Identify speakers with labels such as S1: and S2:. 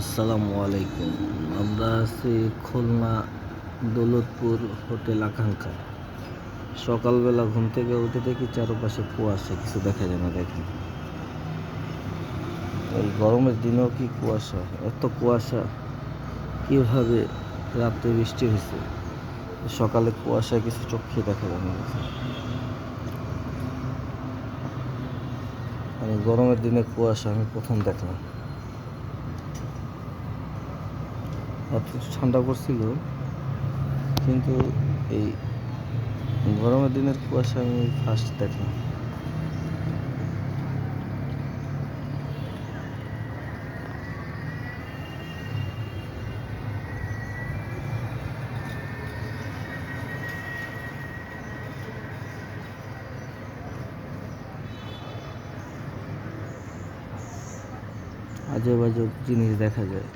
S1: আসসালামু আলাইকুম। আমরা আছি খুলনা দৌলতপুর হোটেল আকাঙ্ক্ষা। সকালবেলা ঘুম থেকে উঠে দেখি চারপাশে কুয়াশা, কিছু দেখা যায় না। দেখেন, এই গরমের দিনেও কি কুয়াশা, এত কুয়াশা! কীভাবে রাত্রে বৃষ্টি হয়েছে, সকালে কুয়াশায় কিছু চোখে দেখা যায় না। মানে গরমের দিনে কুয়াশা আমি প্রথম দেখলাম। এত ঠান্ডা পড়ছিল, কিন্তু এই গরমের দিনের কুয়াশা আমি ফার্স্ট দেখলাম। আজব আজব জিনিস দেখা যায়।